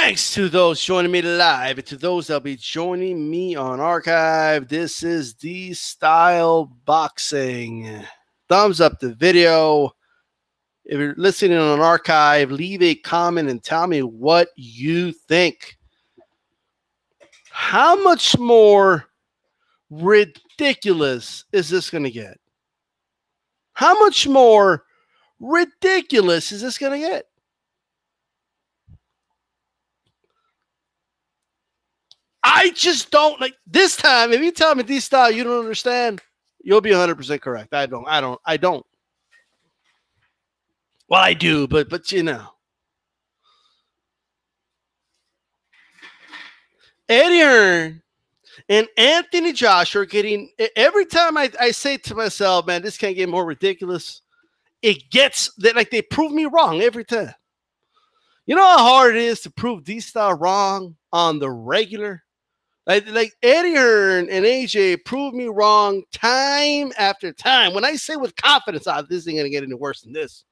Thanks to those joining me live and to those that'll be joining me on archive. This is DStyleBoxing. Thumbs up the video. If you're listening on archive, leave a comment and tell me what you think. How much more ridiculous is this going to get? How much more ridiculous is this going to get? I just don't like this time. If you tell me DStyle you don't understand, you'll be 100% correct. I don't. Well, I do, but you know. Eddie Hearn and Anthony Joshua are getting, every time I say to myself, man, this can't get more ridiculous, it gets, like they prove me wrong every time. You know how hard it is to prove DStyle wrong on the regular? Like Eddie Hearn and AJ proved me wrong time after time. When I say with confidence, this ain't gonna get any worse than this.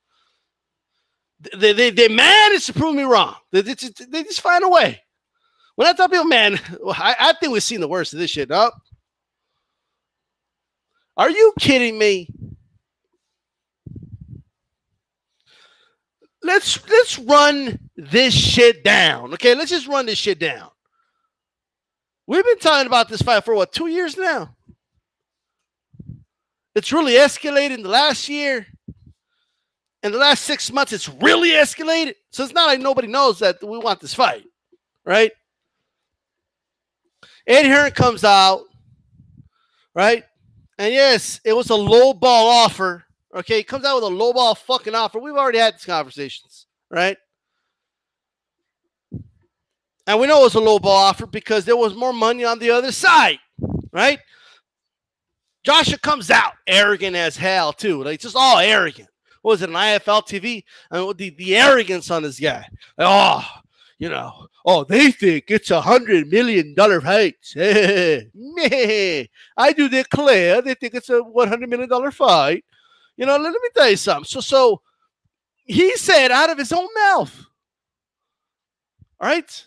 They manage to prove me wrong. They just find a way. When I tell people, man, I think we've seen the worst of this shit. Oh, are you kidding me? Let's run this shit down. Okay, let's just run this shit down. We've been talking about this fight for, what, 2 years now? It's really escalated in the last year. In the last 6 months, it's really escalated. So it's not like nobody knows that we want this fight, right? Eddie Hearn comes out, right? And yes, it was a low ball offer. Okay, he comes out with a low ball fucking offer. We've already had these conversations, right? And we know it was a low ball offer because there was more money on the other side, right? Joshua comes out arrogant as hell, too. Like, just all arrogant. What was it, an IFL TV? I mean, the arrogance on this guy. Like, they think it's $100 million fight. I do declare they think it's a $100 million fight. You know, let me tell you something. So he said out of his own mouth, all right?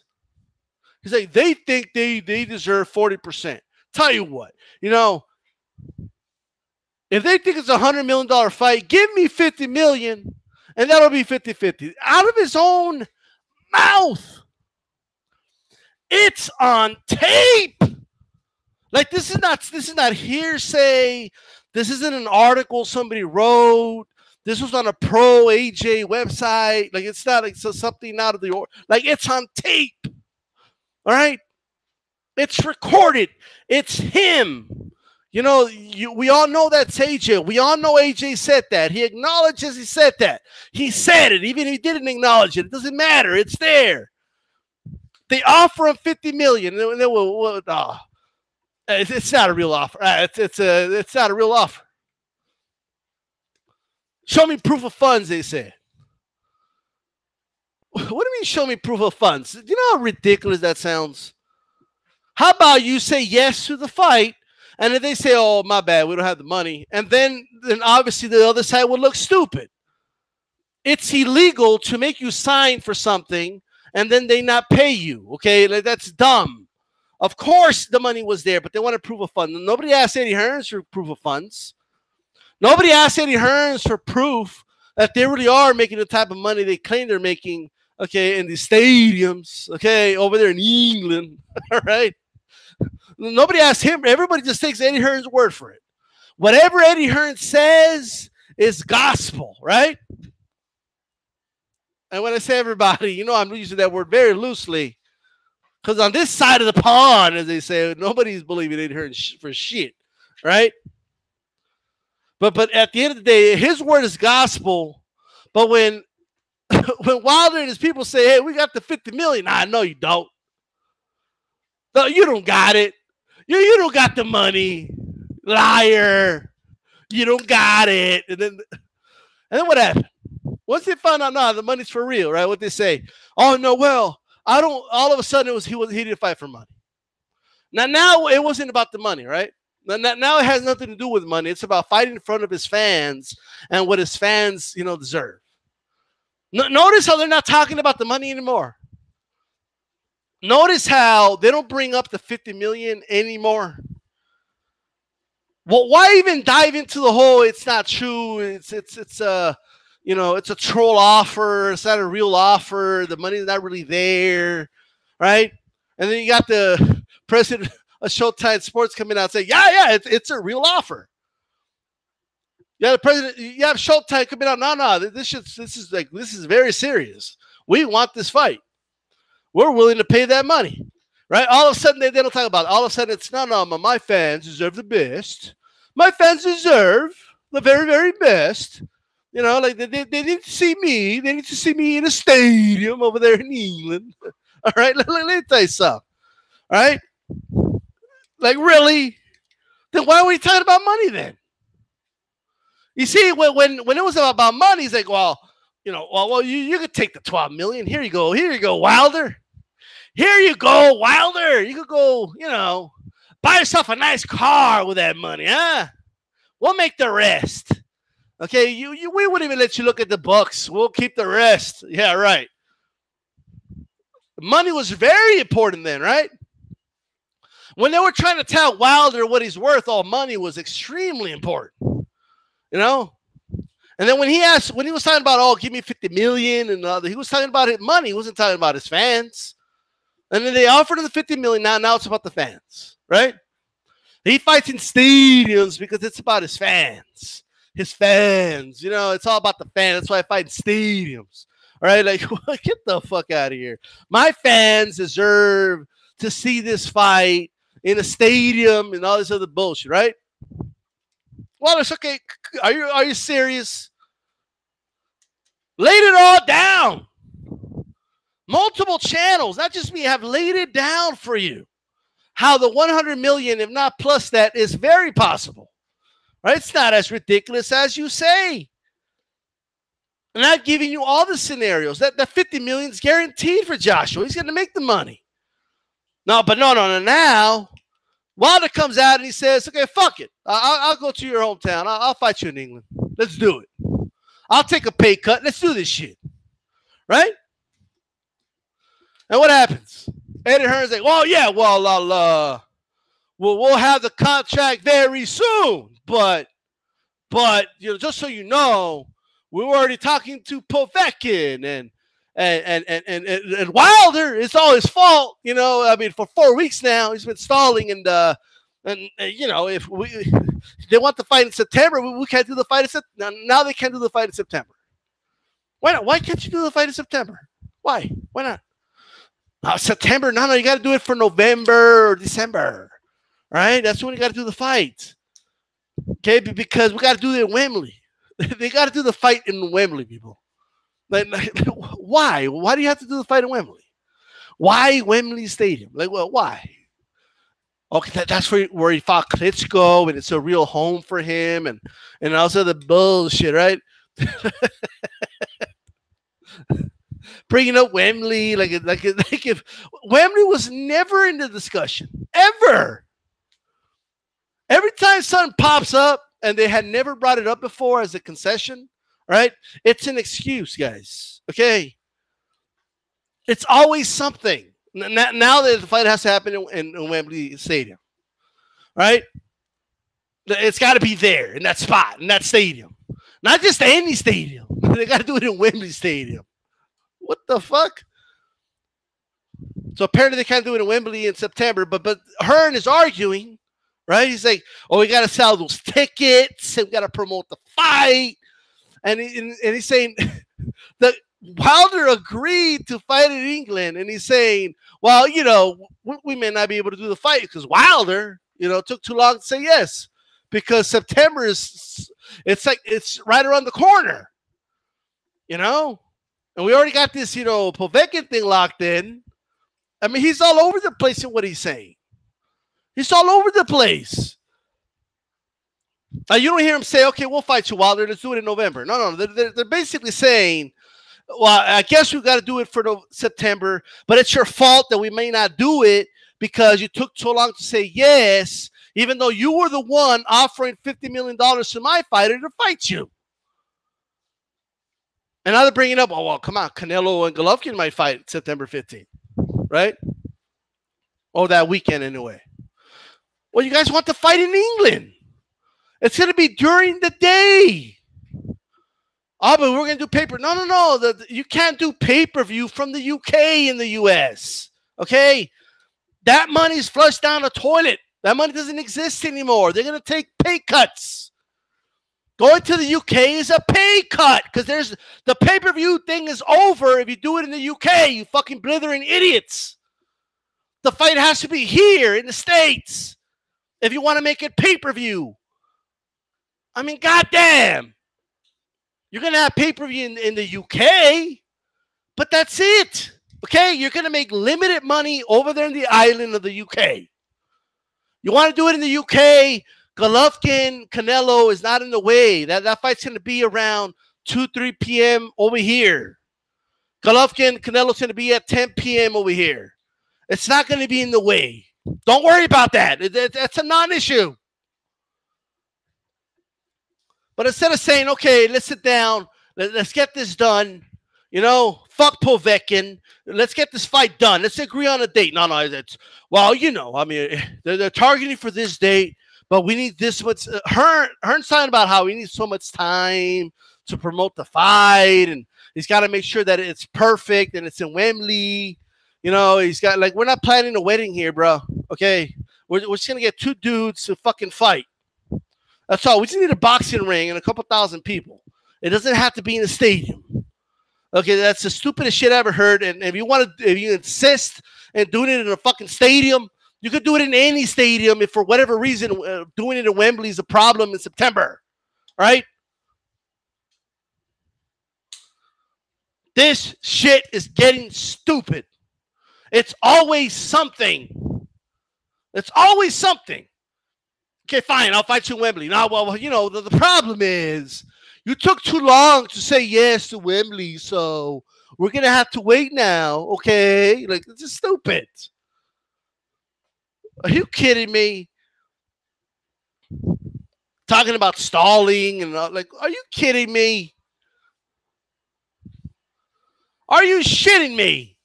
He's like, they think they deserve 40%. Tell you what, if they think it's a $100 million fight, give me $50 million, and that'll be 50-50. Out of his own mouth. It's on tape. Like, this is not hearsay. This isn't an article somebody wrote. This was on a pro AJ website. Like, it's not like something out of the order. Like, it's on tape. All right? It's recorded. It's him. We all know that's AJ. We all know AJ said that. He acknowledges he said that. He said it. Even if he didn't acknowledge it, it doesn't matter. It's there. They offer him $50 million. And they will, it's not a real offer. It's not a real offer. Show me proof of funds, they say. What do you mean show me proof of funds? Do you know how ridiculous that sounds? How about you say yes to the fight, and if they say, oh, my bad, we don't have the money, and then obviously the other side would look stupid. It's illegal to make you sign for something and then they not pay you, okay? Like, that's dumb. Of course the money was there, but they want to prove a fund. Nobody asked Eddie Hearn for proof of funds. Nobody asked Eddie Hearn for proof that they really are making the type of money they claim they're making, okay, in the stadiums, okay, over there in England, all right? Nobody asked him. Everybody just takes Eddie Hearn's word for it. Whatever Eddie Hearn says is gospel, right? And when I say everybody, I'm using that word very loosely, because on this side of the pond, as they say, nobody's believing Eddie Hearn for shit, right? But at the end of the day, his word is gospel. But when Wilder and his people say, hey, we got the $50 million, no, you don't. No, you don't got it. You don't got the money, liar. You don't got it. And then what happened? Once they found out, no, the money's for real, right? What they say? Oh no, well, I don't. All of a sudden, he didn't fight for money. Now it wasn't about the money, right? Now it has nothing to do with money. It's about fighting in front of his fans and what his fans, deserve. Notice how they're not talking about the money anymore. Notice how they don't bring up the 50 million anymore. Well, why even dive into the whole? It's not true. It's it's a troll offer. It's not a real offer. The money's not really there, right? And then you got the president of Showtime Sports coming out saying, yeah, it's a real offer. Yeah, the president, you have Showtime coming out. No, this is very serious. We want this fight. We're willing to pay that money, right? All of a sudden they don't talk about it. All of a sudden it's no, my fans deserve the best. My fans deserve the very, very best. Like they need to see me. They need to see me in a stadium over there in England. All right, let me tell you something. All right, like really? Then why are we talking about money then? You see, when it was about money, he's like, well, you could take the 12 million. Here you go, Wilder. Here you go, Wilder. You could go, buy yourself a nice car with that money, huh? We'll make the rest. Okay, we wouldn't even let you look at the books. We'll keep the rest. Yeah, right. Money was very important then, right? When they were trying to tell Wilder what he's worth, all money was extremely important. And then when he was talking about, give me 50 million, and he was talking about his money. He wasn't talking about his fans. And then they offered him the 50 million. Now it's about the fans, right? He fights in stadiums because it's about his fans. His fans, it's all about the fans. That's why I fight in stadiums. All right, like get the fuck out of here. My fans deserve to see this fight in a stadium and all this other bullshit, right? Well, it's okay. Are you serious? Laid it all down. Multiple channels, not just me, have laid it down for you. How the 100 million, if not plus that, is very possible. Right? It's not as ridiculous as you say. I'm not giving you all the scenarios. That 50 million is guaranteed for Joshua. He's going to make the money. No. Now, Wilder comes out and he says, okay, fuck it. I'll go to your hometown. I'll fight you in England. Let's do it. I'll take a pay cut. Let's do this shit. Right? And what happens? Eddie Hearn's like, well, yeah, we'll have the contract very soon. But just so you know, we were already talking to Povetkin and Wilder. It's all his fault, for 4 weeks now he's been stalling, and if they want the fight in September, we can't do the fight in September. Now they can't do the fight in September. Why not? Why can't you do the fight in September? Why? Why not? September? No, you got to do it for November or December, right? That's when you got to do the fight. Okay, because we got to do it in Wembley. They got to do the fight in Wembley, people. Like, why? Why do you have to do the fight in Wembley? Why Wembley Stadium? Like, well, why? Okay, that's where he fought Klitschko, and it's a real home for him, and also the bullshit, right? Bringing up Wembley, like if Wembley was never in the discussion, ever. Every time something pops up and they had never brought it up before as a concession, right? It's an excuse, guys. Okay, it's always something. Now that the fight has to happen in Wembley Stadium, right? It's got to be there in that spot, in that stadium, not just any stadium. They got to do it in Wembley Stadium. What the fuck? So apparently they can't do it in Wembley in September, but Hearn is arguing, right? He's like, oh, we got to sell those tickets, and we got to promote the fight. And he's saying that Wilder agreed to fight in England, and he's saying, well, we may not be able to do the fight because Wilder, took too long to say yes, because September it's right around the corner, and we already got this, Povetkin thing locked in. I mean, he's all over the place in what he's saying. He's all over the place. You don't hear him say, okay, we'll fight you, Wilder. Let's do it in November. No. They're basically saying, well, I guess we've got to do it for September, but it's your fault that we may not do it because you took so long to say yes, even though you were the one offering $50 million to my fighter to fight you. And now they're bringing up, oh, well, come on, Canelo and Golovkin might fight September 15th, right? Oh, that weekend anyway. Well, you guys want to fight in England. It's going to be during the day. Oh, but we're going to do paper. No. You can't do pay-per-view from the UK in the US. Okay? That money's flushed down the toilet. That money doesn't exist anymore. They're going to take pay cuts. Going to the UK is a pay cut because there's the pay-per-view thing is over if you do it in the UK, you fucking blithering idiots. The fight has to be here in the States if you want to make it pay-per-view. I mean, goddamn. You're going to have pay-per-view in the UK, but that's it. Okay? You're going to make limited money over there in the island of the UK. You want to do it in the UK, Golovkin, Canelo is not in the way. That fight's going to be around 2, 3 p.m. over here. Golovkin, Canelo's going to be at 10 p.m. over here. It's not going to be in the way. Don't worry about that. That's a non-issue. But instead of saying, okay, let's sit down, let's get this done, you know, fuck Povetkin, let's get this fight done. Let's agree on a date. No, it's, well, you know, I mean, they're targeting for this date, but we need this much. Hearn's talking about how he needs so much time to promote the fight, and he's got to make sure that it's perfect and it's in Wembley. You know, he's got, like, we're not planning a wedding here, bro. Okay? We're just going to get 2 dudes to fucking fight. That's all. We just need a boxing ring and a couple thousand people. It doesn't have to be in a stadium. Okay, that's the stupidest shit I ever heard. And if you insist on doing it in a fucking stadium, you could do it in any stadium if for whatever reason doing it in Wembley is a problem in September. Right? This shit is getting stupid. It's always something. It's always something. Okay, fine, I'll fight you in Wembley. Now, well, you know, the problem is you took too long to say yes to Wembley, so we're going to have to wait now, okay? Like, it's just stupid. Are you kidding me? Talking about stalling and like, are you kidding me? Are you shitting me?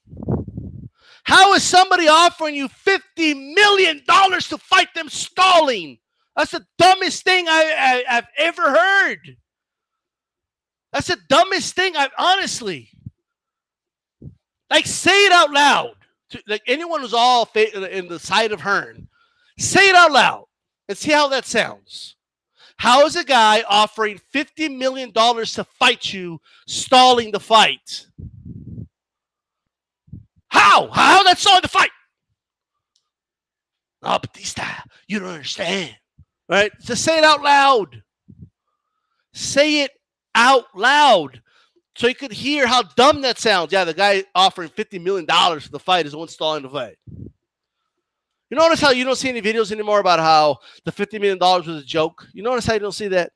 How is somebody offering you $50 million to fight them stalling? That's the dumbest thing I've ever heard. That's the dumbest thing I've honestly. Like, say it out loud. Like, anyone who's all in the side of Hearn, say it out loud and see how that sounds. How is a guy offering $50 million to fight you stalling the fight? How that's stalling the fight? Oh, Batista, you don't understand. Right? Just say it out loud. Say it out loud so you could hear how dumb that sounds. Yeah, the guy offering $50 million for the fight is the one stalling the fight. You notice how you don't see any videos anymore about how the $50 million was a joke? You notice how you don't see that?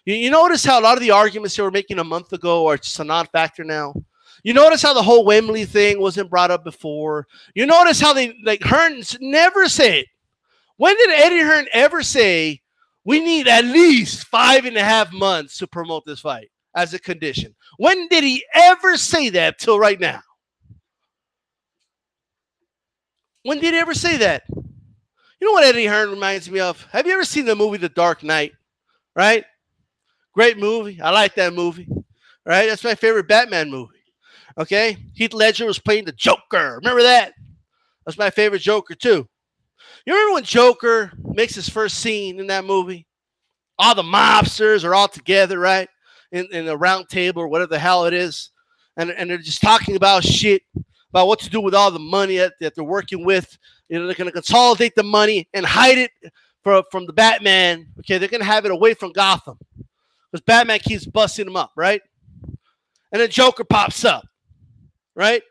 You notice how a lot of the arguments they were making a month ago are just a non-factor now? You notice how the whole Wembley thing wasn't brought up before? You notice how they, like, Hearn never said. When did Eddie Hearn ever say, we need at least 5.5 months to promote this fight as a condition? When did he ever say that till right now? When did he ever say that? You know what Eddie Hearn reminds me of? Have you ever seen the movie The Dark Knight? Right? Great movie. I like that movie. Right? That's my favorite Batman movie. Okay? Heath Ledger was playing the Joker. Remember that? That's my favorite Joker too. You remember when Joker makes his first scene in that movie? All the mobsters are all together, right? In a round table or whatever the hell it is. And they're just talking about shit, about what to do with all the money that they're working with. You know, they're going to consolidate the money and hide it from the Batman. Okay, they're going to have it away from Gotham. Because Batman keeps busting them up, right? And then Joker pops up, right?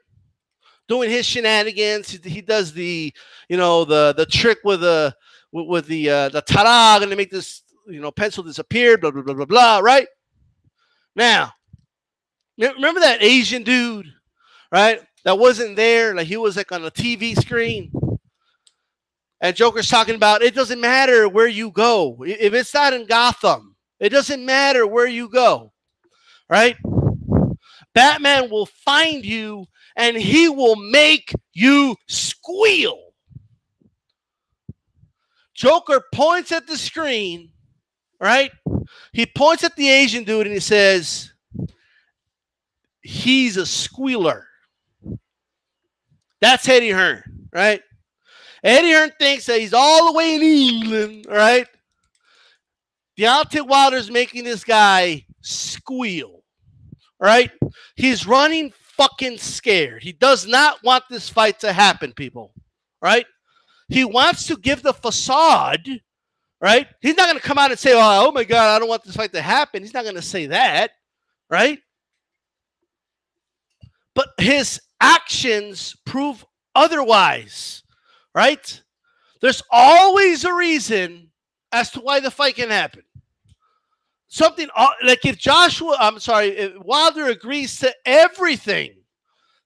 Doing his shenanigans. He does the, you know, the trick with the tarag, and they make this, you know, pencil disappear, blah, blah, blah, blah, blah, right? Now, remember that Asian dude, right? That wasn't there. Like, he was like on a TV screen. And Joker's talking about, it doesn't matter where you go. If it's not in Gotham, it doesn't matter where you go, right? Batman will find you and he will make you squeal. Joker points at the screen, right? He points at the Asian dude and he says, he's a squealer. That's Eddie Hearn, right? Eddie Hearn thinks that he's all the way in England, right? Deontay Wilder's making this guy squeal, right? He's running fucking scared. He does not want this fight to happen, people, right? He wants to give the facade, right? He's not going to come out and say, oh my God, I don't want this fight to happen. He's not going to say that, right? But his actions prove otherwise, right? There's always a reason as to why the fight can happen. Something like if Wilder agrees to everything,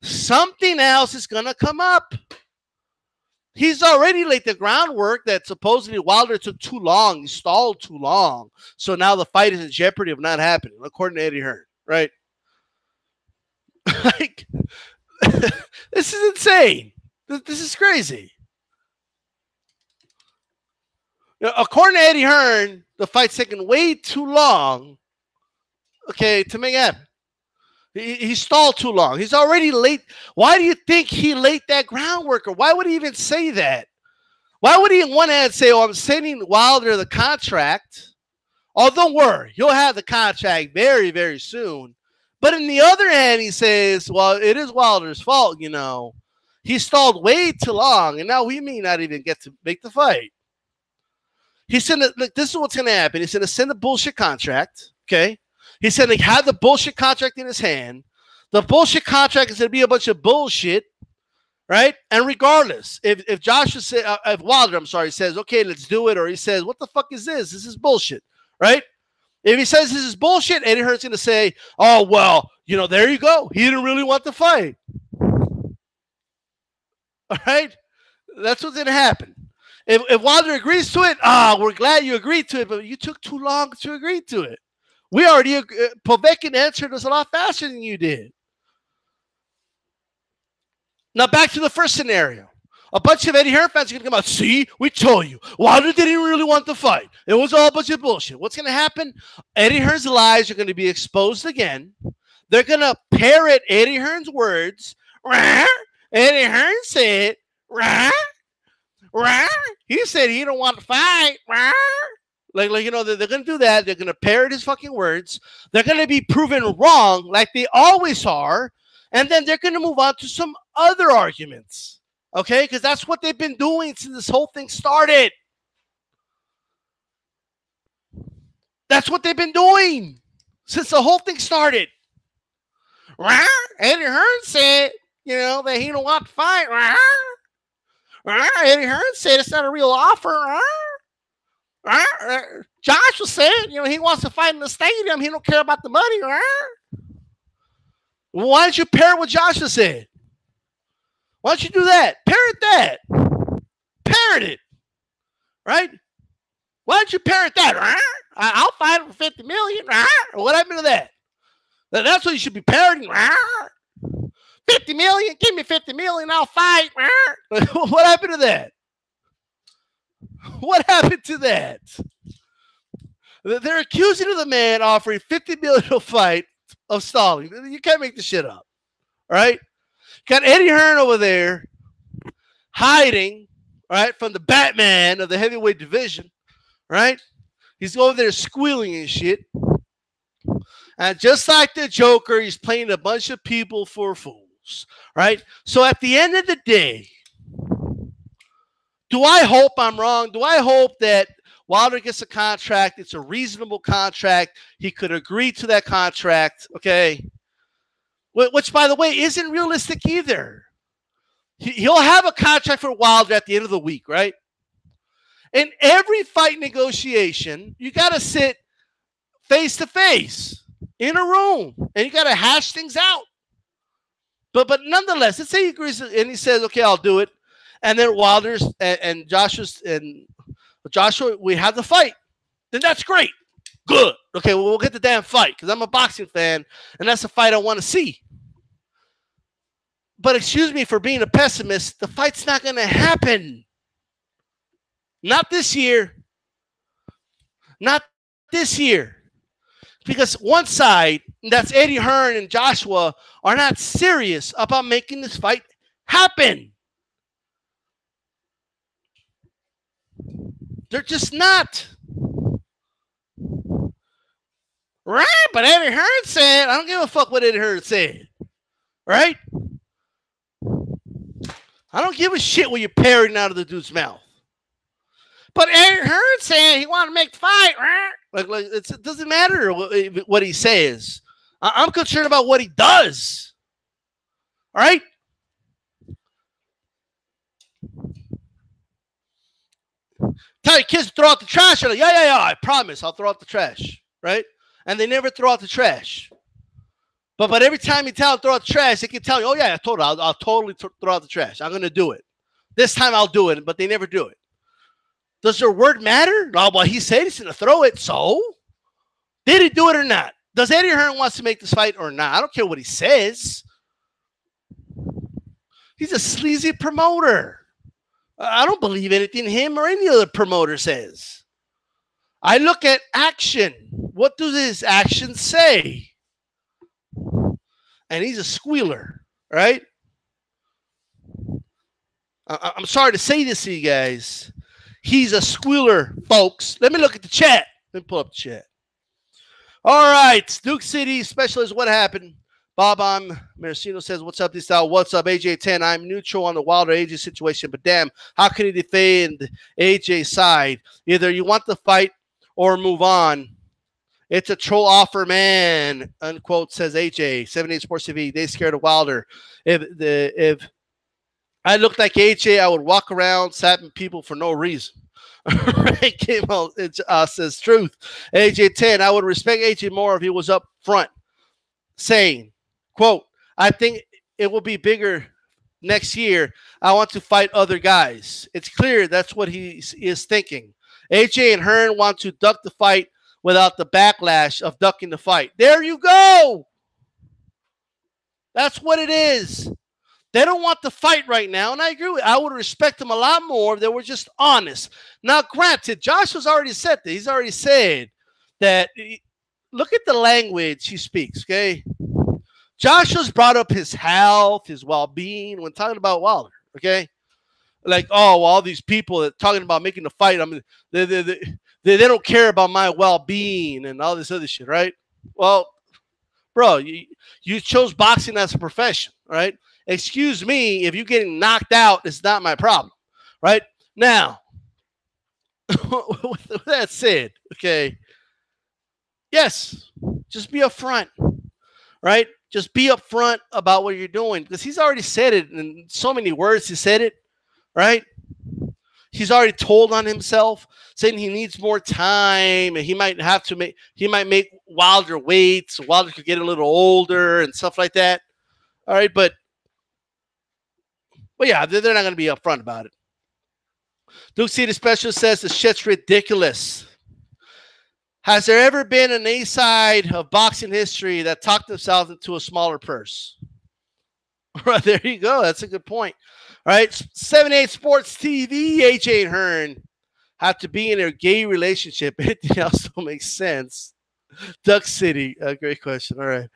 something else is going to come up. He's already laid the groundwork that supposedly Wilder took too long. He stalled too long. So now the fight is in jeopardy of not happening, according to Eddie Hearn, right? Like, this is insane. This is crazy. According to Eddie Hearn, the fight's taking way too long, okay, to make it happen. He stalled too long. He's already late. Why do you think he laid that groundwork? Or why would he even say that? Why would he in one hand say, oh, I'm sending Wilder the contract? Oh, don't worry. You'll have the contract very, very soon. But in the other hand, he says, well, it is Wilder's fault, you know. He stalled way too long, and now we may not even get to make the fight. He said, look, this is what's going to happen. He's going to send a bullshit contract, okay? He said, like, have the bullshit contract in his hand. The bullshit contract is going to be a bunch of bullshit, right? And regardless, if Wilder says, okay, let's do it, or he says, what the fuck is this? This is bullshit, right? If he says this is bullshit, Eddie Hearn's going to say, oh, well, you know, there you go. He didn't really want the fight. All right? That's what's going to happen. If Wilder agrees to it, we're glad you agreed to it, but you took too long to agree to it. We already, Povetkin answered us a lot faster than you did. Now back to the first scenario. A bunch of Eddie Hearn fans are going to come out, see, we told you. Wilder didn't really want the fight. It was all a bunch of bullshit. What's going to happen? Eddie Hearn's lies are going to be exposed again. They're going to parrot Eddie Hearn's words. Rah! Eddie Hearn said, rah! Rah! He said he don't want to fight. Rah! Like you know, they're going to do that. They're going to parrot his fucking words. They're going to be proven wrong like they always are. And then they're going to move on to some other arguments. Okay? Because that's what they've been doing since this whole thing started. That's what they've been doing since the whole thing started. Rah! Eddie Hearn said, you know, that he don't want to fight. Rah! Rah! Eddie Hearn said it's not a real offer. Rah! Josh was saying, you know, he wants to fight in the stadium. He don't care about the money. Well, why don't you parrot what Josh said? Why don't you do that? Parrot that. Parrot it. Right? Why don't you parrot that? I'll fight him for 50 million. What happened to that? That's what you should be parroting. 50 million? Give me 50 million. I'll fight. What happened to that? What happened to that? They're accusing of the man offering 50 million to fight of stalling. You can't make this shit up. All right? Got Eddie Hearn over there hiding, right, from the Batman of the heavyweight division, right? He's over there squealing and shit. And just like the Joker, he's playing a bunch of people for fools, right? So at the end of the day, do I hope I'm wrong? Do I hope that Wilder gets a contract? It's a reasonable contract. He could agree to that contract, okay? Which, by the way, isn't realistic either. He'll have a contract for Wilder at the end of the week, right? In every fight negotiation, you got to sit face to face in a room, and you got to hash things out. But nonetheless, let's say he agrees and he says, okay, I'll do it. And then Wilder's and Joshua, we have the fight. Then that's great. Good. Okay, well, we'll get the damn fight because I'm a boxing fan, and that's the fight I want to see. But excuse me for being a pessimist, the fight's not going to happen. Not this year. Not this year. Because one side, that's Eddie Hearn and Joshua, are not serious about making this fight happen. They're just not. Right? But Eddie Hearn said, I don't give a fuck what Eddie Hearn said. Right? I don't give a shit what you're parroting out of the dude's mouth. But Eddie Hearn said he wanted to make the fight. Like it doesn't matter what he says. I'm concerned about what he does. All right? Tell your kids to throw out the trash. They're like, yeah, I promise I'll throw out the trash. Right? And they never throw out the trash. But every time you tell them to throw out the trash, they can tell you, oh, yeah, I'll totally throw out the trash. I'm going to do it. This time I'll do it, but they never do it. Does their word matter? No, well, he said he's going to throw it, so? Did he do it or not? Does Eddie Hearn wants to make this fight or not? I don't care what he says. He's a sleazy promoter. I don't believe anything him or any other promoter says. I look at action. What do his actions say? And he's a squealer, right? I'm sorry to say this to you guys. He's a squealer, folks. Let me look at the chat. Let me pull up the chat. All right. Duke City Specialist, what happened? Bob Marcino says, what's up, DStyle? What's up, AJ10? I'm neutral on the Wilder AJ situation, but damn, how can he defend AJ's side? Either you want the fight or move on. It's a troll offer, man, unquote, says AJ. 78 Sports TV. They scared of Wilder. If I looked like AJ, I would walk around slapping people for no reason. Right? Came out, it says truth. AJ 10. I would respect AJ more if he was up front, saying, quote, I think it will be bigger next year. I want to fight other guys. It's clear that's what he is thinking. AJ and Hearn want to duck the fight without the backlash of ducking the fight. There you go. That's what it is. They don't want the fight right now, and I agree with you. I would respect them a lot more if they were just honest. Now, granted, Joshua's already said that. He's already said that. Look at the language he speaks, okay? Joshua's brought up his health, his well-being when talking about Wilder, okay? Like, oh, well, all these people that talking about making the fight, I mean, they don't care about my well-being and all this other shit, right? Well, bro, you chose boxing as a profession, right? Excuse me, if you're getting knocked out, it's not my problem, right? Now, with that said, okay, yes, just be upfront, right? Just be upfront about what you're doing because he's already said it in so many words. He said it, right? He's already told on himself, saying he needs more time, and he might make Wilder wait, so Wilder could get a little older and stuff like that. All right, but yeah, they're not going to be upfront about it. Duke City Special says the shit's ridiculous. Has there ever been an A side of boxing history that talked themselves into a smaller purse? Right, there you go. That's a good point. All right, 78 Sports TV, AJ and Hearn have to be in a gay relationship. Anything else don't make sense. Duck City, great question. All right.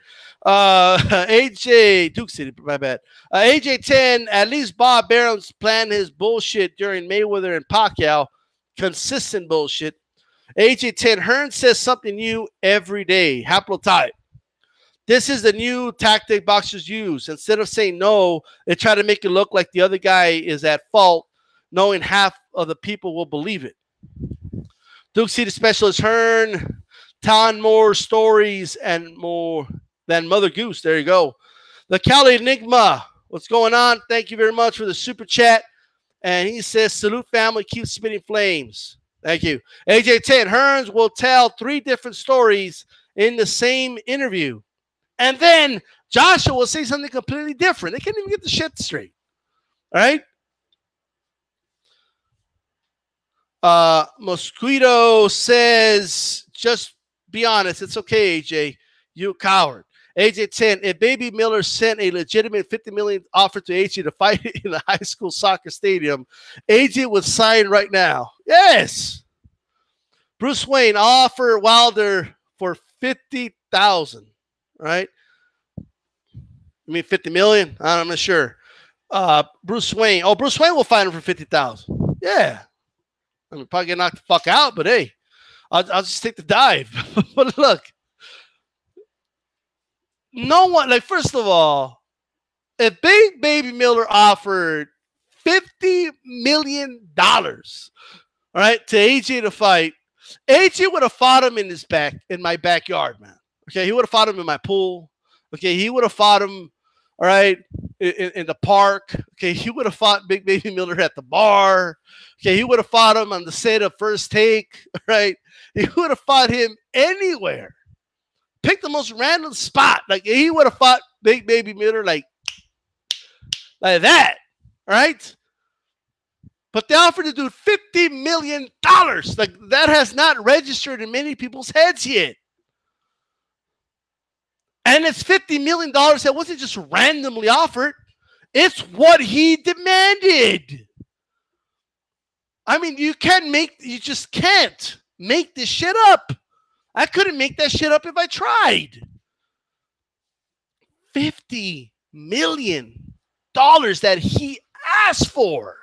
AJ, Duke City, my bad. AJ 10, at least Bob Barron's planned his bullshit during Mayweather and Pacquiao. Consistent bullshit. AJ 10, Hearn says something new every day. Haplotype. This is the new tactic boxers use. Instead of saying no, they try to make it look like the other guy is at fault, knowing half of the people will believe it. Duke City Specialist Hearn, telling more stories and more than Mother Goose. There you go. The Cali Enigma. What's going on? Thank you very much for the super chat. And he says, salute family, keep spitting flames. Thank you. AJ 10, Hearns will tell 3 different stories in the same interview. And then Joshua will say something completely different. They can't even get the shit straight. All right? Mosquito says, just be honest. It's okay, AJ. You coward. AJ 10. If Baby Miller sent a legitimate $50 million offer to AJ to fight in a high school soccer stadium, AJ would sign right now. Yes. Bruce Wayne offer Wilder for $50,000. Right? I mean $50 million. I'm not sure. Bruce Wayne. Oh, Bruce Wayne will fight him for $50,000. Yeah. I mean, probably get knocked the fuck out, but hey, I'll just take the dive. But look, no one, like, first of all, if Big Baby Miller offered $50 million, all right, to AJ to fight, AJ would have fought him in my backyard, man. Okay, he would have fought him in my pool. Okay, he would have fought him, all right, in the park. Okay, he would have fought Big Baby Miller at the bar. Okay, he would have fought him on the set of First Take, right? He would have fought him anywhere. Pick the most random spot. Like, he would have fought Big Baby Miller like that, right? But they offered to do $50 million. Like, that has not registered in many people's heads yet. And it's $50 million that wasn't just randomly offered. It's what he demanded. I mean, you just can't make this shit up. I couldn't make that shit up if I tried. $50 million that he asked for.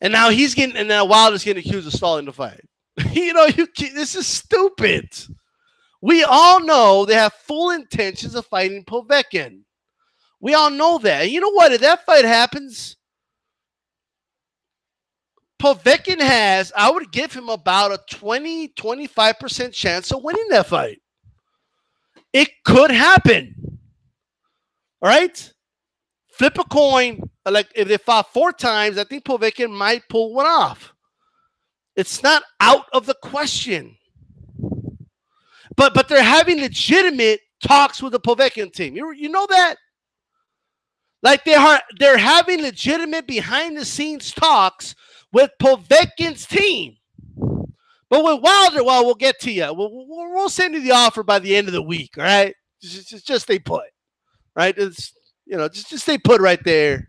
And now Wilder's getting accused of stalling the fight. This is stupid. We all know they have full intentions of fighting Povetkin. We all know that. And you know what? If that fight happens, Povetkin I would give him about a 20-25% chance of winning that fight. It could happen. All right? Flip a coin. Like, if they fought 4 times, I think Povetkin might pull one off. It's not out of the question. But they're having legitimate talks with the Povetkin team. You know that? Like, they're having legitimate behind-the-scenes talks with Povetkin's team. But with Wilder, well, we'll get to you. We'll send you the offer by the end of the week, all right? Just stay put, right? It's, just stay put right there.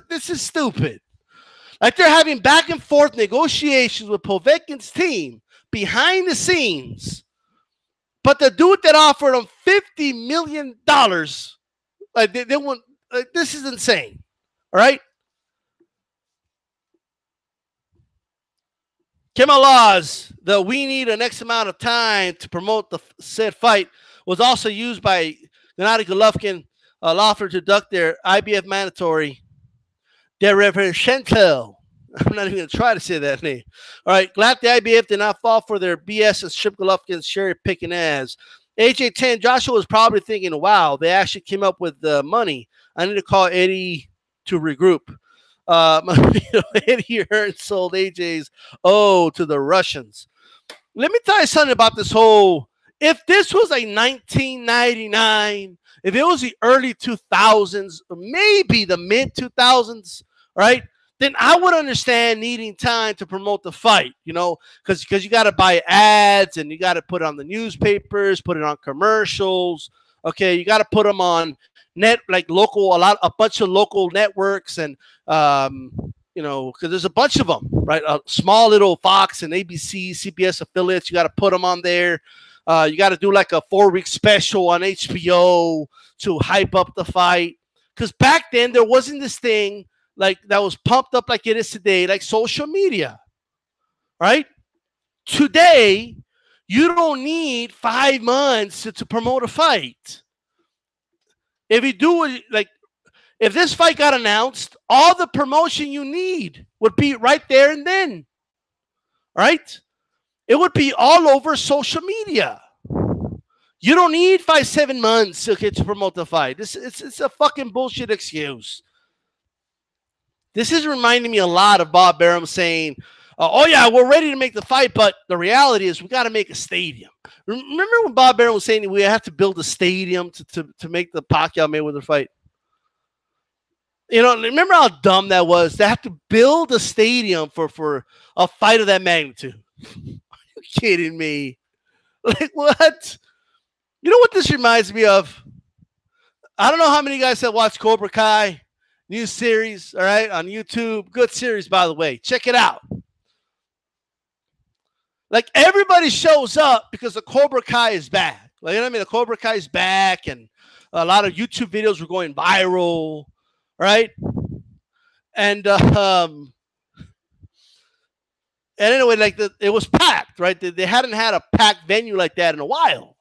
This is stupid. Like, they're having back and forth negotiations with Povetkin's team behind the scenes. But the dude that offered them $50 million, like, they want, like, this is insane, all right? Kemal Laws, the "we need an X amount of time to promote the said fight" was also used by Gennady Golovkin, Lawler, to deduct their IBF mandatory. Their representative. I'm not even going to try to say that name. All right. Glad the IBF did not fall for their BS and strip Golovkin's cherry picking ass. AJ 10, Joshua was probably thinking, wow, they actually came up with the money. I need to call Eddie to regroup. Eddie Hearn sold AJ's to the Russians. Let me tell you something about this whole. If this was a 1999, if it was the early 2000s, or maybe the mid 2000s, right? Then I would understand needing time to promote the fight, because you got to buy ads and you got to put it on the newspapers, put it on commercials. Okay, you got to put them on a bunch of local networks, and because there's a bunch of them, right? A small little Fox and ABC, CBS affiliates. You got to put them on there. You got to do like a 4-week special on HBO to hype up the fight. Because back then there wasn't this thing like that was pumped up like it is today, like social media, right? Today, you don't need 5 months to promote a fight. If you do it, if this fight got announced, all the promotion you need would be right there and then, right? It would be all over social media. You don't need 5-7 months, to promote the fight. It's a fucking bullshit excuse. This is reminding me a lot of Bob Arum saying, oh, yeah, we're ready to make the fight, but the reality is we got to make a stadium. Remember when Bob Arum was saying we have to build a stadium to make the Pacquiao-Mayweather fight? Remember how dumb that was? They have to build a stadium for a fight of that magnitude. Are you kidding me? Like, what? You know what this reminds me of? I don't know how many guys have watched Cobra Kai, new series, all right, on YouTube. Good series, by the way. Check it out. Like, everybody shows up because the Cobra Kai is back. Like, you know what I mean? The Cobra Kai is back, and a lot of YouTube videos were going viral, right? And anyway, like it was packed, right? They hadn't had a packed venue like that in a while,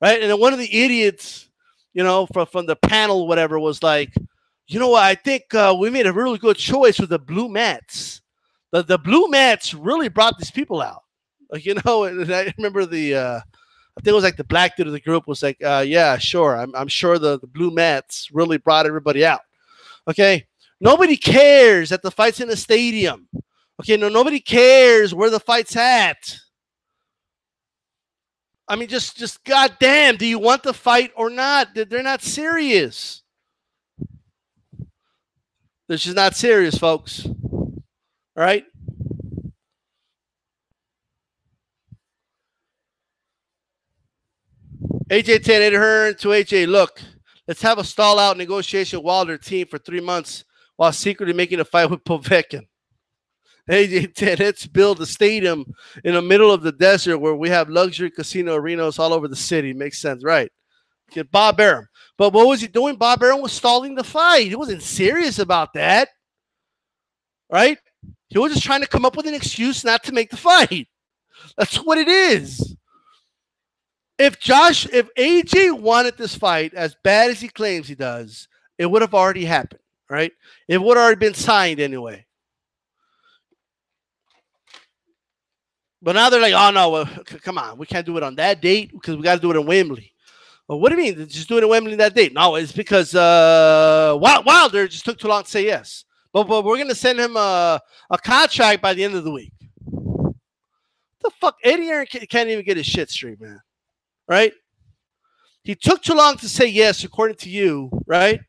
right? And then one of the idiots, you know, from the panel, whatever, was like, you know what? I think we made a really good choice with the blue mats. The blue mats really brought these people out. Like, you know, and I remember I think it was like the black dude of the group was like, yeah, sure. I'm sure the blue mats really brought everybody out. Okay. Nobody cares that the fight's in a stadium. Okay. No, nobody cares where the fight's at. I mean, just goddamn, do you want the fight or not? They're not serious. This is not serious, folks. All right. AJ 10, Ed Hearn to AJ, look, let's have a stall out negotiation with Wilder team for 3 months while secretly making a fight with Povetkin. AJ 10, let's build a stadium in the middle of the desert where we have luxury casino arenas all over the city. Makes sense, right? Okay, Bob Arum. But what was he doing? Bob Arum was stalling the fight. He wasn't serious about that, right? He was just trying to come up with an excuse not to make the fight. That's what it is. If AJ wanted this fight as bad as he claims he does, it would have already happened, right? It would have already been signed anyway. But now they're like, oh, no, well, come on. We can't do it on that date because we got to do it in Wembley. Well, what do you mean? Just do it in Wembley that date? No, it's because Wilder just took too long to say yes. But we're going to send him a contract by the end of the week. What the fuck? Eddie Hearn can't even get his shit straight, man. Right? He took too long to say yes, according to you, right?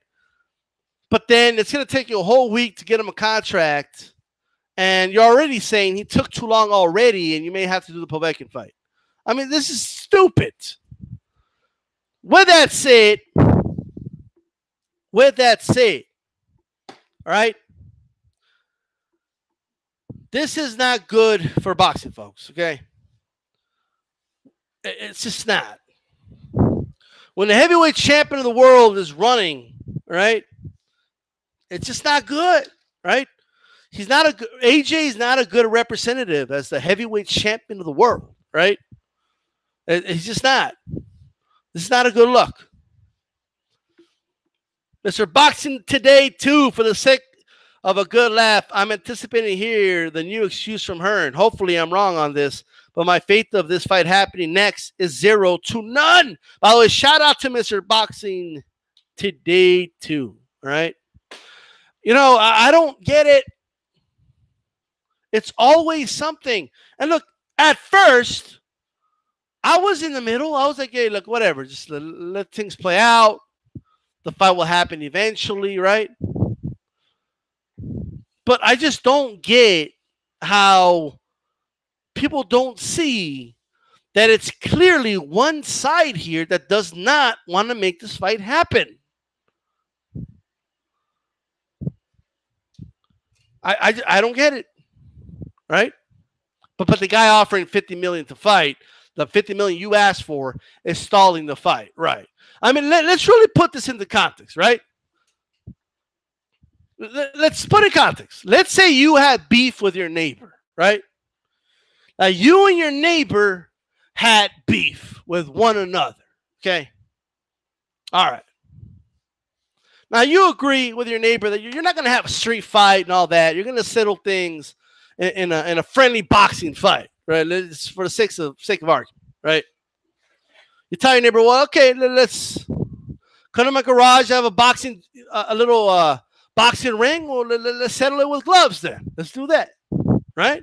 But then it's going to take you a whole week to get him a contract. And you're already saying he took too long already, and you may have to do the Povetkin fight. I mean, this is stupid. With that said, all right, this is not good for boxing, folks, okay? It's just not. When the heavyweight champion of the world is running, right, it's just not good, right? AJ is not a good representative as the heavyweight champion of the world, right? He's just not. This is not a good look. Mr. Boxing Today, too, for the sake of a good laugh, I'm anticipating here the new excuse from Hearn. Hopefully I'm wrong on this, but my faith of this fight happening next is 0 to none. By the way, shout out to Mr. Boxing Today, too, all right? You know, I don't get it. It's always something. And look, at first, I was in the middle. I was like, hey, look, whatever. Just let things play out. The fight will happen eventually, right? But I just don't get how people don't see that it's clearly one side here that does not want to make this fight happen. I don't get it. Right? But the guy offering $50 million to fight, the $50 million you asked for, is stalling the fight. Right. I mean, let's really put this into context, right? Let's put it in context. Let's say you had beef with your neighbor, right? Now, you and your neighbor had beef with one another, okay? All right. Now, you agree with your neighbor that you're not going to have a street fight and all that. You're going to settle things in a friendly boxing fight, right? It's for the sake of argument, right? You tell your neighbor, well, okay, let's come to my garage. I have a little boxing ring. Well, let's settle it with gloves then. Let's do that, right?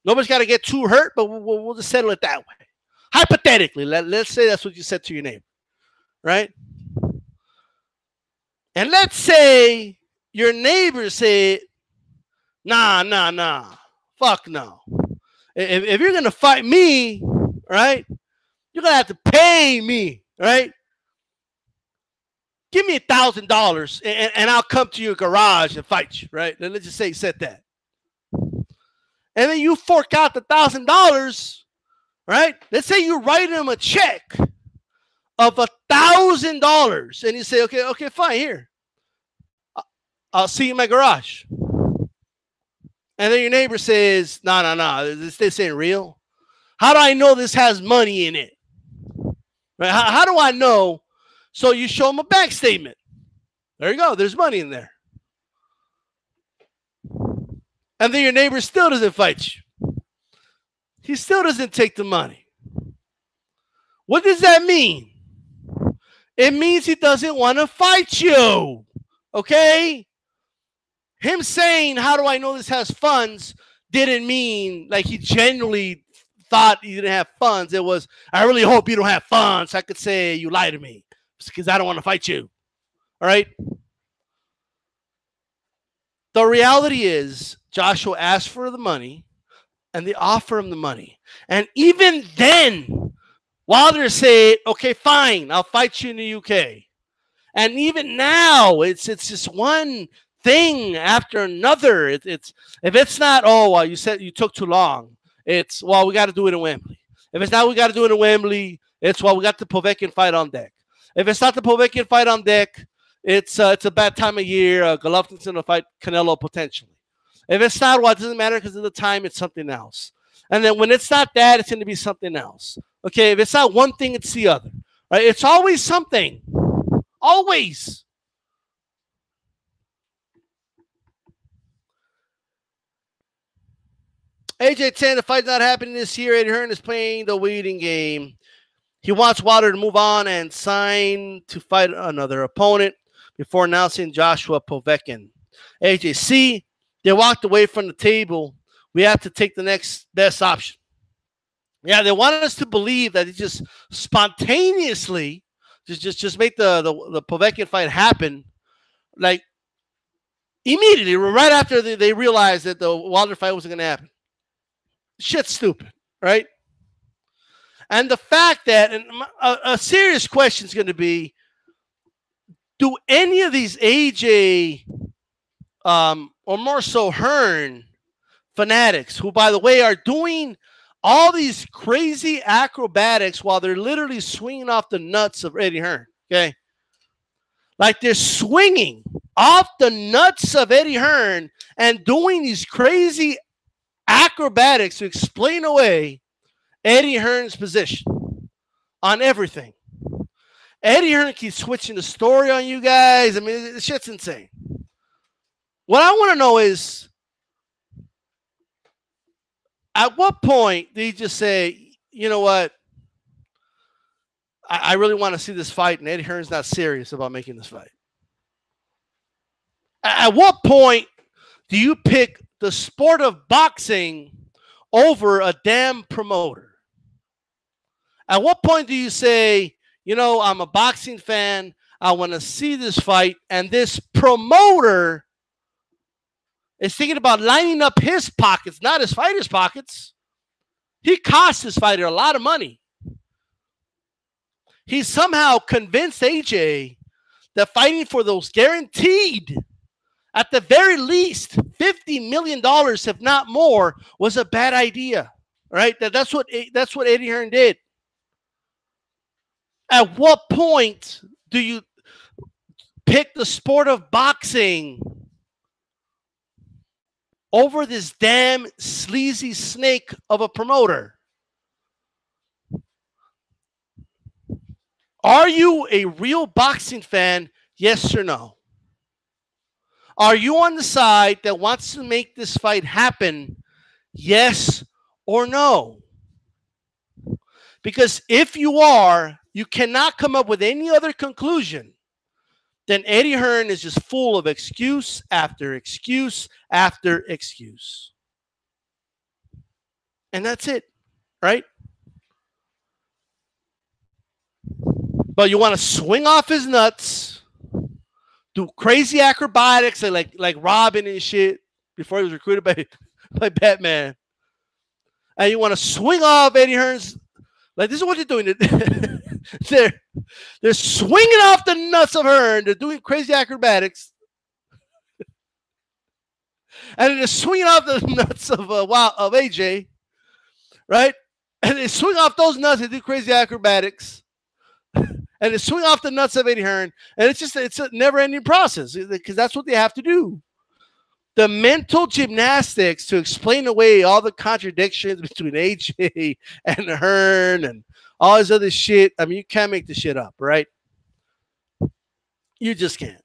Nobody's got to get too hurt, but we'll just settle it that way. Hypothetically, let's say that's what you said to your neighbor, right? And let's say your neighbor said, nah, fuck no. If you're going to fight me, right? You're going to have to pay me, right? Give me $1,000 and I'll come to your garage and fight you, right? Let's just say you said that. And then you fork out the $1,000, right? Let's say you write him a check of $1,000 and you say, okay, fine, here. I'll see you in my garage. And then your neighbor says, no, this ain't real. How do I know this has money in it? Right? How do I know? So you show him a bank statement. There you go. There's money in there. And then your neighbor still doesn't fight you. He still doesn't take the money. What does that mean? It means he doesn't want to fight you. Okay? Him saying, how do I know this has funds, didn't mean like he genuinely thought he didn't have funds. It was, I really hope you don't have funds. I could say you lied to me because I don't want to fight you. All right? The reality is Joshua asked for the money and they offer him the money. And even then, Wilder said, okay, fine, I'll fight you in the UK. And even now, it's just one thing after another. It's if it's not, you said you took too long. It's, we got to do it in Wembley. If it's not, we got to do it in Wembley. It's, we got the Povetkin fight on deck. If it's not the Povetkin fight on deck, it's a bad time of year. Golovkin's going to fight Canelo potentially. If it's not, it doesn't matter because of the time, it's something else. And then when it's not that, it's going to be something else. Okay, if it's not one thing, it's the other. Right? It's always something. Always. AJ 10, the fight's not happening this year. Eddie Hearn is playing the waiting game. He wants Wilder to move on and sign to fight another opponent before announcing Joshua Povetkin. AJ, see, they walked away from the table. We have to take the next best option. Yeah, they wanted us to believe that he just spontaneously just make the Povetkin fight happen, like immediately, right after they realized that the Wilder fight wasn't going to happen. Shit's stupid, right? And the fact that, and a serious question is going to be, do any of these AJ or more so Hearn fanatics, who, by the way, are doing all these crazy acrobatics while they're literally swinging off the nuts of Eddie Hearn, okay? Like they're swinging off the nuts of Eddie Hearn and doing these crazy acrobatics to explain away Eddie Hearn's position on everything. Eddie Hearn keeps switching the story on you guys. I mean, this shit's insane. What I want to know is, at what point do you just say, you know what, I really want to see this fight, and Eddie Hearn's not serious about making this fight? At what point do you pick the sport of boxing over a damn promoter? At what point do you say, you know, I'm a boxing fan, I want to see this fight, and this promoter is thinking about lining up his pockets, not his fighter's pockets. He cost his fighter a lot of money. He somehow convinced AJ that fighting for those guaranteed, at the very least, $50 million, if not more, was a bad idea. Right? That's what Eddie Hearn did. At what point do you pick the sport of boxing over this damn sleazy snake of a promoter? Are you a real boxing fan? Yes or no? Are you on the side that wants to make this fight happen? Yes or no? Because if you are, you cannot come up with any other conclusion than Eddie Hearn is just full of excuse after excuse after excuse. And that's it, right? But you want to swing off his nuts, do crazy acrobatics like Robin and shit before he was recruited by Batman. And you want to swing off Eddie Hearn's Like, this is what they're doing. They're swinging off the nuts of Hearn. They're doing crazy acrobatics. And they're swinging off the nuts of AJ, right? And they swing off those nuts and do crazy acrobatics. And they swing off the nuts of Eddie Hearn. And it's a never-ending process because that's what they have to do. The mental gymnastics to explain away all the contradictions between AJ and Hearn and all this other shit. I mean, you can't make this shit up, right? You just can't.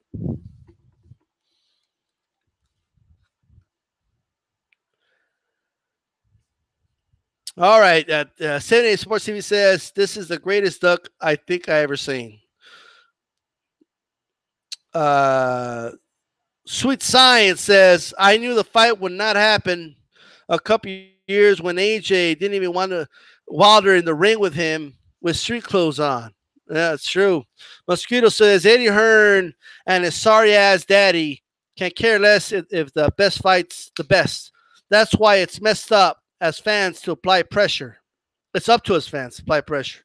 All right. 78 Sports TV says, this is the greatest duck I think I ever seen. Sweet Science says, I knew the fight would not happen a couple years when AJ didn't even want to Wilder in the ring with him with street clothes on. Yeah, it's true. Mosquito says, Eddie Hearn and his sorry-ass daddy can care less if the best fight's the best. That's why it's messed up as fans to apply pressure. It's up to us fans to apply pressure.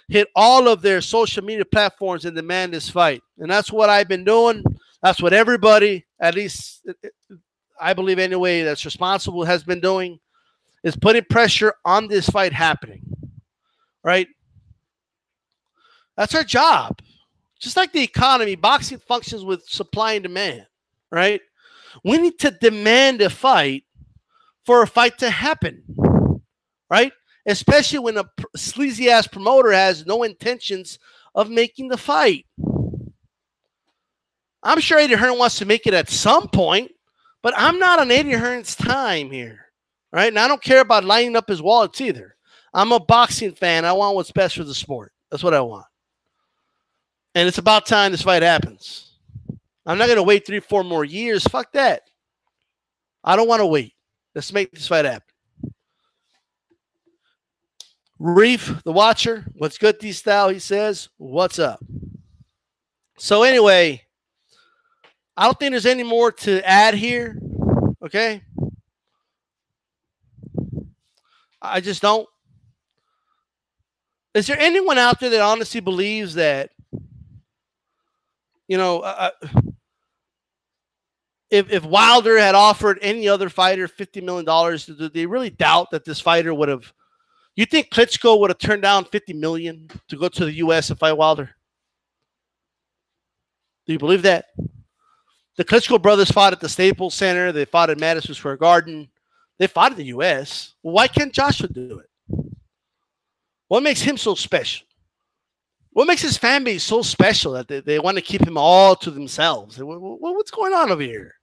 Hit all of their social media platforms and demand this fight. And that's what I've been doing. That's what everybody, at least I believe anyway, that's responsible has been doing, is putting pressure on this fight happening. Right? That's our job. Just like the economy, boxing functions with supply and demand. Right? We need to demand a fight for a fight to happen. Right? Especially when a sleazy ass promoter has no intentions of making the fight. I'm sure Eddie Hearn wants to make it at some point, but I'm not on Eddie Hearn's time here. Right? And I don't care about lining up his wallets either. I'm a boxing fan. I want what's best for the sport. That's what I want. And it's about time this fight happens. I'm not going to wait 3-4 more years. Fuck that. I don't want to wait. Let's make this fight happen. Reef, the watcher, what's good, D-Style? He says, what's up? So anyway, I don't think there's any more to add here. Okay? I just don't. Is there anyone out there that honestly believes that, you know, if Wilder had offered any other fighter $50 million, do they really doubt that this fighter would have? You think Klitschko would have turned down $50 million to go to the U.S. and fight Wilder? Do you believe that? The Klitschko brothers fought at the Staples Center. They fought at Madison Square Garden. They fought in the U.S. Well, why can't Joshua do it? What makes him so special? What makes his fan base so special that they want to keep him all to themselves? What's going on over here?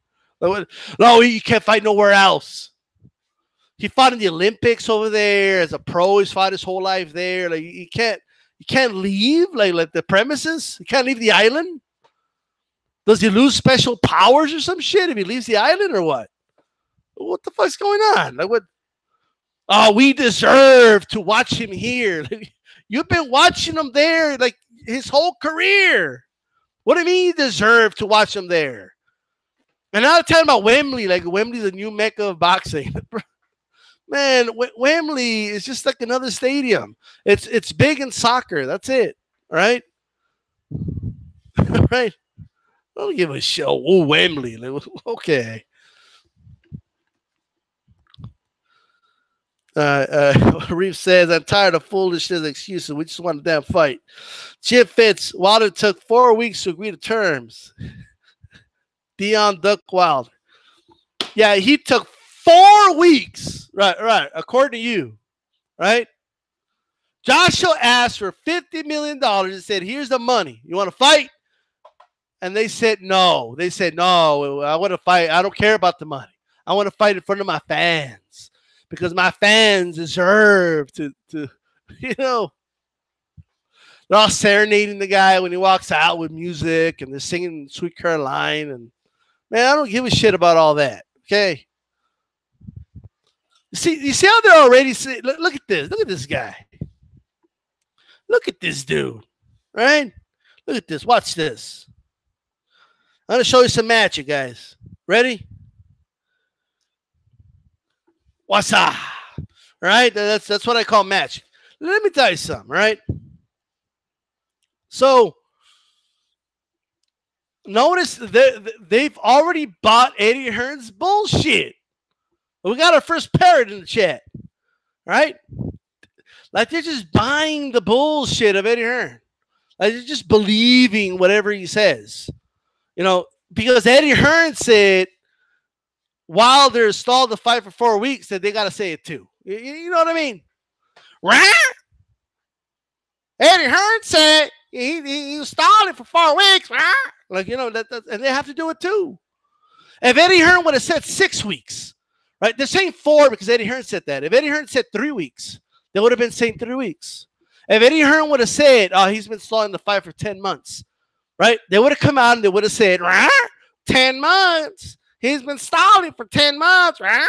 No, he can't fight nowhere else. He fought in the Olympics over there as a pro. He's fought his whole life there. Like you can't leave like the premises. You can't leave the island. Does he lose special powers or some shit if he leaves the island or what? What the fuck's going on? Like what? Oh, we deserve to watch him here. You've been watching him there like his whole career. What do you mean you deserve to watch him there? And now I'm talking about Wembley. Like Wembley's a new mecca of boxing. Man, Wembley is just like another stadium. It's big in soccer. That's it. All right? Right? I don't give a shit. Oh, Wembley. Okay. Reef says, I'm tired of foolishness excuses. We just want a damn fight. Chip Fitz, Wilder took 4 weeks to agree to terms. Dion Duck Wilder. Yeah, he took 4 weeks. Right. According to you. Right? Joshua asked for $50 million and said, here's the money. You want to fight? And they said no. They said, no, I want to fight. I don't care about the money. I want to fight in front of my fans. Because my fans deserve to, you know, they're all serenading the guy when he walks out with music and they're singing Sweet Caroline. And man, I don't give a shit about all that. Okay. You see how they're already look at this. Look at this guy. Look at this dude. Right? Look at this. Watch this. I'm going to show you some magic, guys. Ready? What's up? Right? That's what I call magic. Let me tell you something, right? So notice they've already bought Eddie Hearn's bullshit. We got our first parrot in the chat, right? Like they're just buying the bullshit of Eddie Hearn. Like they're just believing whatever he says. Because Eddie Hearn said Wilder stalled the fight for 4 weeks, that they got to say it too. You know what I mean? Right? Eddie Hearn said he stalled it for 4 weeks. Right? Like, and they have to do it too. If Eddie Hearn would have said 6 weeks, right? They're saying 4 because Eddie Hearn said that. If Eddie Hearn said 3 weeks, they would have been saying 3 weeks. If Eddie Hearn would have said, he's been stalling the fight for 10 months, right? They would have come out and they would have said, 10 months. He's been stalling for 10 months, right?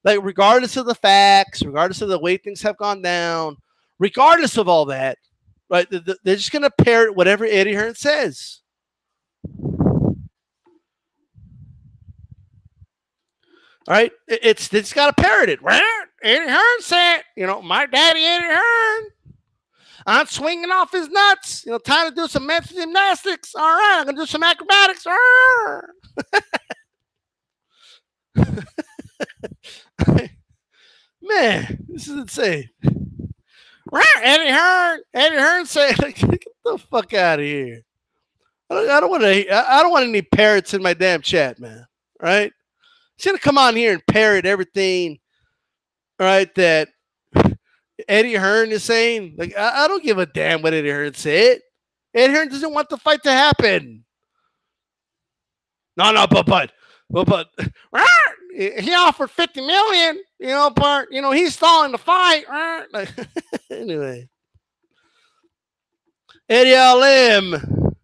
Like regardless of the facts, regardless of the way things have gone down, regardless of all that, right? They're just going to parrot whatever Eddie Hearn says. All right? They just got to parrot it, right? Eddie Hearn said, my daddy Eddie Hearn. I'm swinging off his nuts. Time to do some mental gymnastics. All right, I'm going to do some acrobatics. Man, this is insane. Eddie Hearn said, get the fuck out of here. I don't want any parrots in my damn chat, man. Right? He's gonna come on here and parrot everything, right, that Eddie Hearn is saying. Like, I don't give a damn what Eddie Hearn said. Eddie Hearn doesn't want the fight to happen. No, but he offered $50 million, but he's stalling the fight. Like, anyway, Eddie LM.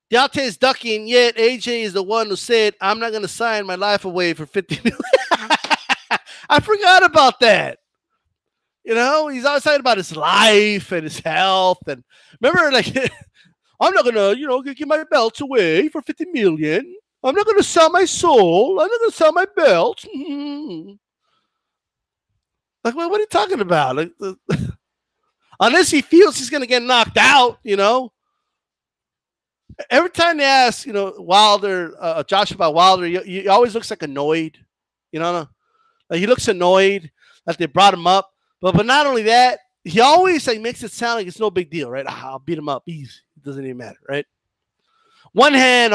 Deontay's ducking, yet AJ is the one who said, I'm not going to sign my life away for $50 million. I forgot about that. He's always talking about his life and his health. And remember, like, I'm not going to, give my belts away for $50 million. I'm not going to sell my soul. I'm not going to sell my belt. Like, what are you talking about? Like, unless he feels he's going to get knocked out, Every time they ask, Wilder, Josh about Wilder, he always looks like annoyed. Like he looks annoyed that they brought him up. But not only that, he always makes it sound like it's no big deal, right? I'll beat him up. Easy. It doesn't even matter, right? One hand,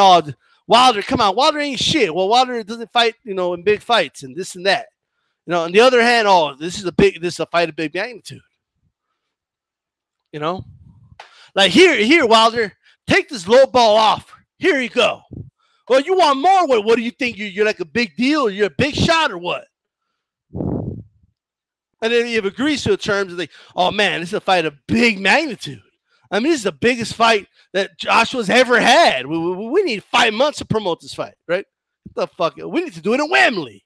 Wilder, come on, Wilder ain't shit. Well, Wilder doesn't fight, in big fights and this and that. On the other hand, this is a fight of big magnitude. Like here, Wilder. Take this low ball off. Here you go. Well, you want more? What do you think? You're like a big deal? You're a big shot or what? And then he agrees to the terms. Like, oh, man, this is a fight of big magnitude. I mean, this is the biggest fight that Joshua's ever had. We need 5 months to promote this fight, right? What the fuck? We need to do it in Wembley.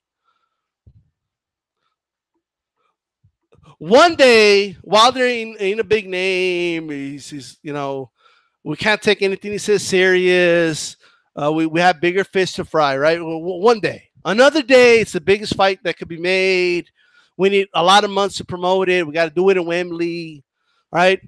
One day, Wilder ain't a big name. He's we can't take anything he says serious. We have bigger fish to fry, right? One day. Another day, it's the biggest fight that could be made. We need a lot of months to promote it. We got to do it in Wembley, right?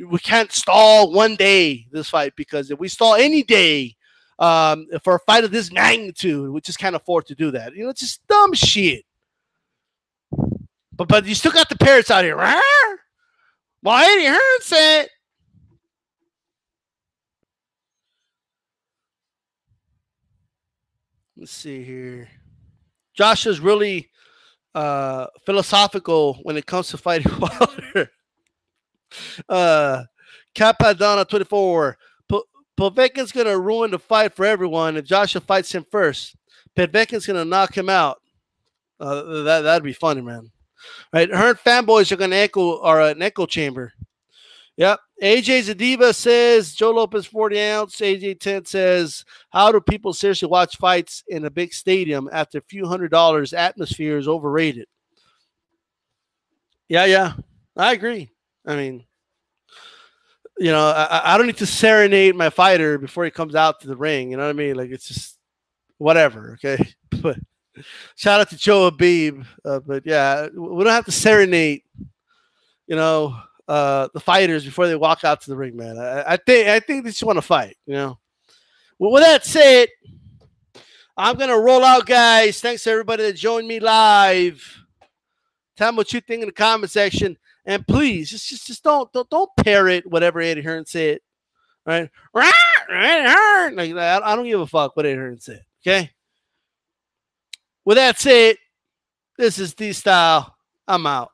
We can't stall one day this fight, because if we stall any day for a fight of this magnitude, we just can't afford to do that. It's just dumb shit. But you still got the parrots out here. Well, Eddie Hearn said. Let's see here. Josh is really philosophical when it comes to fighting Wilder. Capadonna 24. Povetkin's going to ruin the fight for everyone if Joshua fights him first. Povetkin's going to knock him out. That'd be funny, man. Right? Hearn fanboys are going to an echo chamber. Yep. AJ Zadiva says, Joe Lopez 40 ounce. AJ 10 says, how do people seriously watch fights in a big stadium after a few $100? Atmosphere is overrated. Yeah. I agree. I mean, I don't need to serenade my fighter before he comes out to the ring. You know what I mean? Like, it's just whatever. Okay. But Shout out to Joe Abib. But yeah, we don't have to serenade, the fighters before they walk out to the ring, man. I think they just want to fight, Well, with that said, I'm gonna roll out, guys. Thanks to everybody that joined me live. Tell me what you think in the comment section, and please just don't parrot whatever Eddie Hearn said. Right? Like, I don't give a fuck what Eddie Hearn said. Okay. With that said, this is DStyle. I'm out.